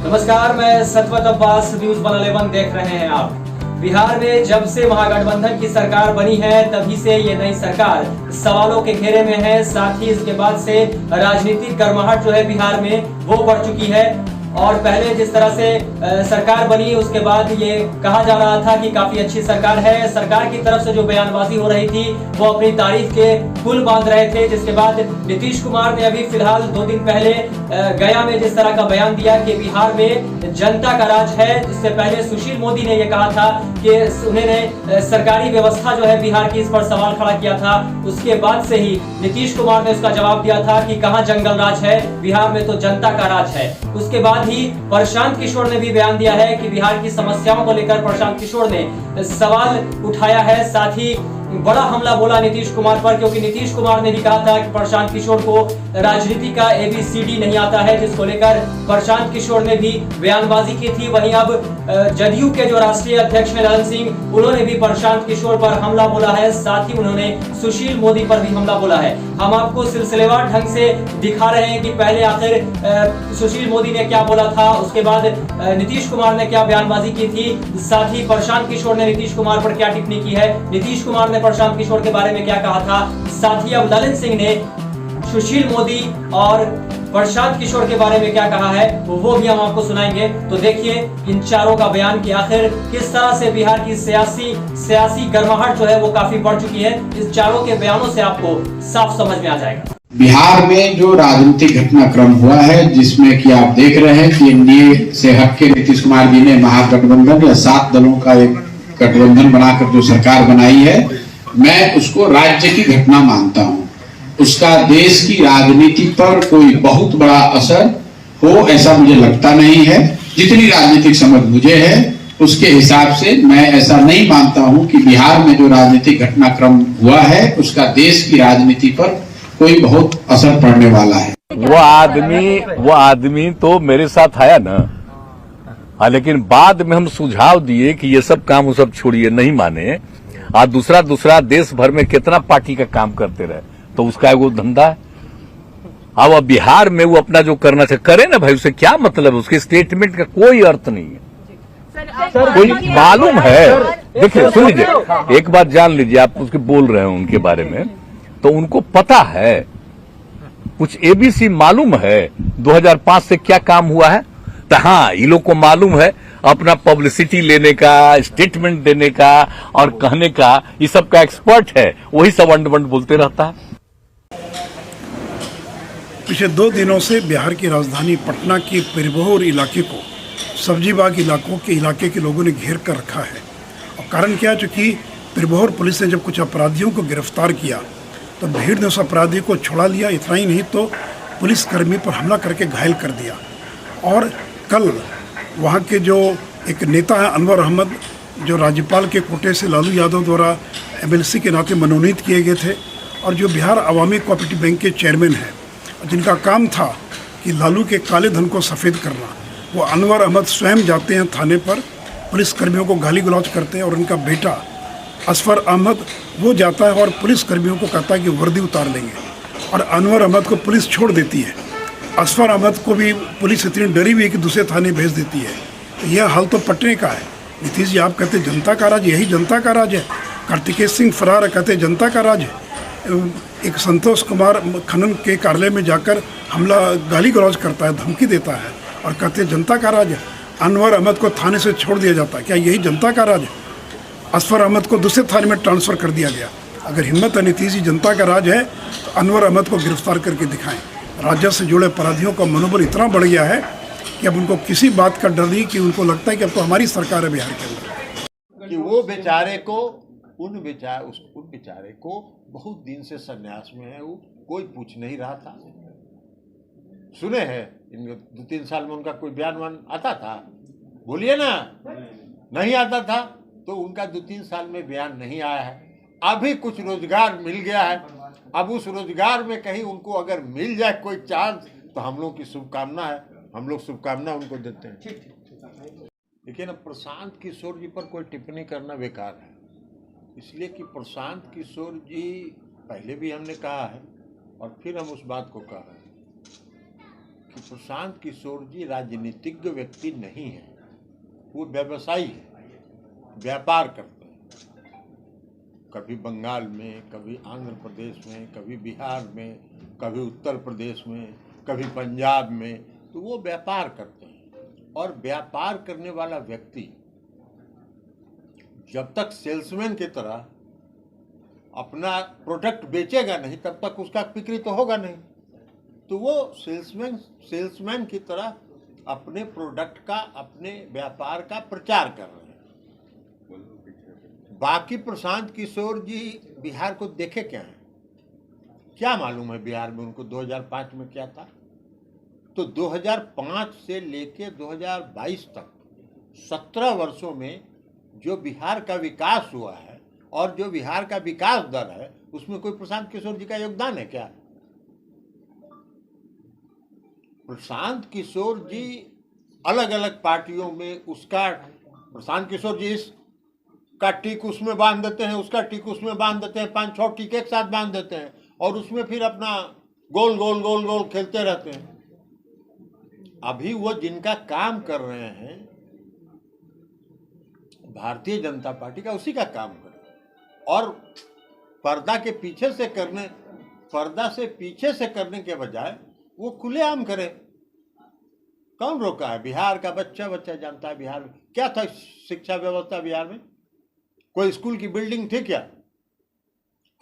नमस्कार, मैं सतवत अब्बास, न्यूज 111 देख रहे हैं आप। बिहार में जब से महागठबंधन की सरकार बनी है तभी से ये नई सरकार सवालों के घेरे में है। साथ ही इसके बाद से राजनीतिक गर्माहट जो है बिहार में वो बढ़ चुकी है। और पहले जिस तरह से सरकार बनी उसके बाद ये कहा जा रहा था कि काफी अच्छी सरकार है। सरकार की तरफ से जो बयानबाजी हो रही थी वो अपनी तारीफ के पुल बांध रहे थे, जिसके बाद नीतीश कुमार ने अभी फिलहाल 2 दिन पहले गया में जिस तरह का बयान दिया कि बिहार में जनता का राज है। इससे पहले सुशील मोदी ने यह कहा था कि उन्होंने सरकारी व्यवस्था जो है बिहार की, इस पर सवाल खड़ा किया था। उसके बाद से ही नीतीश कुमार ने उसका जवाब दिया था कि कहां जंगल राज है, बिहार में तो जनता का राज है। उसके बाद ही प्रशांत किशोर ने भी बयान दिया है कि बिहार की समस्याओं को लेकर प्रशांत किशोर ने सवाल उठाया है। साथ ही बड़ा हमला बोला नीतीश कुमार पर, क्योंकि नीतीश कुमार ने भी कहा था कि प्रशांत किशोर को राजनीति का ABCD नहीं आता है, जिसको लेकर प्रशांत किशोर ने भी बयानबाजी की थी। वहीं अब जदयू के जो राष्ट्रीय अध्यक्ष हैं ललन सिंह, उन्होंने भी प्रशांत किशोर पर हमला बोला है। साथ ही उन्होंने सुशील मोदी पर भी हमला बोला है। हम आपको सिलसिलेवार ढंग से दिखा रहे हैं कि पहले आखिर सुशील मोदी ने क्या बोला था, उसके बाद नीतीश कुमार ने क्या बयानबाजी की थी, साथ ही प्रशांत किशोर ने नीतीश कुमार पर क्या टिप्पणी की है, नीतीश कुमार ने प्रशांत किशोर के बारे में क्या कहा था। साथ ही अब ललन सिंह ने सुशील मोदी और प्रशांत किशोर के बारे में क्या कहा है वो भी हम आपको सुनाएंगे। तो देखिए इन चारों का बयान कि आखिर किस तरह से बिहार की सियासी गर्माहट जो है वो काफी बढ़ चुकी है। इस चारों के बयानों से आपको साफ समझ में आ जाएगा। बिहार में जो राजनीतिक घटनाक्रम हुआ है, जिसमें कि आप देख रहे हैं कि एनडीए से हटके नीतीश कुमार जी ने महागठबंधन या 7 दलों का एक गठबंधन बनाकर जो सरकार बनाई है, मैं उसको राज्य की घटना मानता हूं। उसका देश की राजनीति पर कोई बहुत बड़ा असर हो ऐसा मुझे लगता नहीं है। जितनी राजनीतिक समझ मुझे है उसके हिसाब से मैं ऐसा नहीं मानता हूं कि बिहार में जो राजनीतिक घटनाक्रम हुआ है उसका देश की राजनीति पर कोई बहुत असर पड़ने वाला है। वो आदमी तो मेरे साथ आया ना, लेकिन बाद में हम सुझाव दिए कि ये सब काम वो सब छोड़िए, नहीं माने। और दूसरा देश भर में कितना पार्टी का काम करते रहे, तो उसका वो धंधा है। अब बिहार में वो अपना जो करना चाहिए करे ना भाई, उससे क्या मतलब है? उसके स्टेटमेंट का कोई अर्थ नहीं है। कोई मालूम है, देखिए सुन लीजिए, एक बात जान लीजिए, आप उसके बोल रहे हैं उनके बारे में, तो उनको पता है, कुछ ABC मालूम है 2005 से क्या काम हुआ है। तो हाँ, ये लोग को मालूम है अपना पब्लिसिटी लेने का, स्टेटमेंट देने का और कहने का, ये सब का एक्सपर्ट है, वही सब अंड बोलते रहता है। पिछले 2 दिनों से बिहार की राजधानी पटना के पिरबोर इलाके को सब्जीबाग इलाके के लोगों ने घेर कर रखा है। और कारण क्या है, चूंकि पिरबोर पुलिस ने जब कुछ अपराधियों को गिरफ्तार किया तो भीड़ ने उस अपराधी को छुड़ा लिया। इतना ही नहीं तो पुलिसकर्मी पर हमला करके घायल कर दिया। और कल वहाँ के जो एक नेता है अनवर अहमद, जो राज्यपाल के कोटे से लालू यादव द्वारा MLC के नाते मनोनीत किए गए थे, और जो बिहार अवामी कोऑपरेटिव बैंक के चेयरमैन हैं, जिनका काम था कि लालू के काले धन को सफ़ेद करना, वो अनवर अहमद स्वयं जाते हैं थाने पर, पुलिसकर्मियों को गाली गलौज करते हैं। और उनका बेटा असफर अहमद वो जाता है और पुलिसकर्मियों को कहता है कि वर्दी उतार लेंगे, और अनवर अहमद को पुलिस छोड़ देती है। असफर अहमद को भी पुलिस इतनी डरी हुई है कि दूसरे थाने भेज देती है। तो यह हाल तो पटने का है। नीतीश जी आप कहते जनता का राज, यही जनता का राज है। कार्तिकेय सिंह फरार कहते जनता का राज है। एक संतोष कुमार खनन के कार्यालय में जाकर हमला गाली गलौज करता है, धमकी देता है और कहते जनता का राज है। अनवर अहमद को थाने से छोड़ दिया जाता है, क्या यही जनता का राज है? असफर अहमद को दूसरे थाने में ट्रांसफ़र कर दिया गया। अगर हिम्मत है नीतीश जी जनता का राज है तो अनवर अहमद को गिरफ्तार करके दिखाएं। राज्य से जुड़े अपराधियों का मनोबल इतना बढ़ गया है कि अब उनको किसी बात का डर नहीं, कि उनको लगता है कि अब तो हमारी सरकार है बिहार के अंदर। कि वो बेचारे को उन बेचारे को बहुत दिन से संन्यास में है, वो कोई पूछ नहीं रहा था। सुने हैं इन 2-3 साल में उनका कोई बयान आता था? बोलिए ना, नहीं आता था। तो उनका 2-3 साल में बयान नहीं आया है। अभी कुछ रोजगार मिल गया है, अब उस रोजगार में कहीं उनको अगर मिल जाए कोई चांस, तो हम लोग की शुभकामना है, हम लोग शुभकामना उनको देते हैं। लेकिन अब प्रशांत किशोर जी पर कोई टिप्पणी करना बेकार है, इसलिए कि प्रशांत किशोर जी पहले भी हमने कहा है और फिर हम उस बात को कह रहे हैं कि प्रशांत किशोर जी राजनीतिज्ञ व्यक्ति नहीं है, वो व्यवसायी है, व्यापार करते हैं। कभी बंगाल में, कभी आंध्र प्रदेश में, कभी बिहार में, कभी उत्तर प्रदेश में, कभी पंजाब में, तो वो व्यापार करते हैं। और व्यापार करने वाला व्यक्ति जब तक सेल्समैन की तरह अपना प्रोडक्ट बेचेगा नहीं, तब तक उसका बिक्री तो होगा नहीं। तो वो सेल्समैन की तरह अपने प्रोडक्ट का, अपने व्यापार का प्रचार कर रहे हैं। बाकी प्रशांत किशोर जी बिहार को देखे क्या हैं? क्या मालूम है बिहार में उनको 2005 में क्या था? तो 2005 से लेके 2022 तक 17 वर्षों में जो बिहार का विकास हुआ है और जो बिहार का विकास दर है, उसमें कोई प्रशांत किशोर जी का योगदान है क्या? प्रशांत किशोर जी अलग अलग पार्टियों में, उसका प्रशांत किशोर जी इसका टिक उसमें बांध देते हैं, उसका टिक उसमें बांध देते हैं, 5-6 टिक एक साथ बांध देते हैं और उसमें फिर अपना गोल गोल गोल गोल खेलते रहते हैं। अभी वो जिनका काम कर रहे हैं भारतीय जनता पार्टी का, उसी का काम कर रहे हैं। और पर्दा से पीछे से करने के बजाय वो खुलेआम करे। कौन रोका है? बिहार का बच्चा जानता है बिहार में क्या था शिक्षा व्यवस्था। बिहार में कोई स्कूल की बिल्डिंग थी क्या?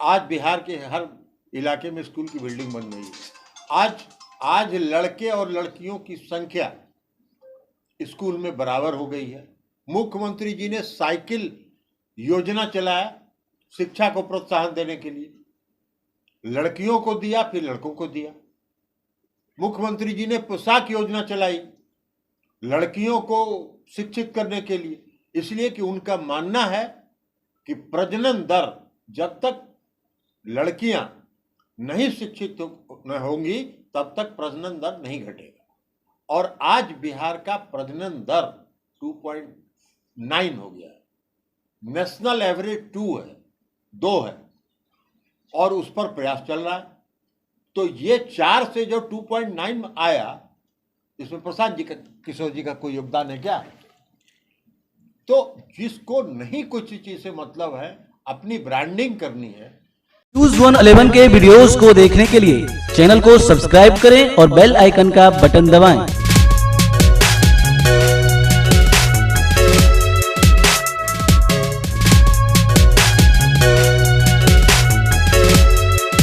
आज बिहार के हर इलाके में स्कूल की बिल्डिंग बन गई है। आज लड़के और लड़कियों की संख्या स्कूल में बराबर हो गई है। मुख्यमंत्री जी ने साइकिल योजना चलाया शिक्षा को प्रोत्साहन देने के लिए, लड़कियों को दिया फिर लड़कों को दिया। मुख्यमंत्री जी ने पोशाक योजना चलाई लड़कियों को शिक्षित करने के लिए, इसलिए कि उनका मानना है कि प्रजनन दर जब तक लड़कियां नहीं शिक्षित न होंगी तब तक प्रजनन दर नहीं घटेगा। और आज बिहार का प्रजनन दर 2.9 हो गया है, नेशनल एवरेज 2 है और उस पर प्रयास चल रहा है। तो ये 4 से जो 2.9 आया, इसमें प्रशांत किशोर जी का कोई योगदान है क्या? तो जिसको नहीं कुछ चीज से मतलब है, अपनी ब्रांडिंग करनी है। न्यूज़ 111 के वीडियोस को देखने के लिए चैनल को सब्सक्राइब करें और बेल आइकन का बटन दबाएं।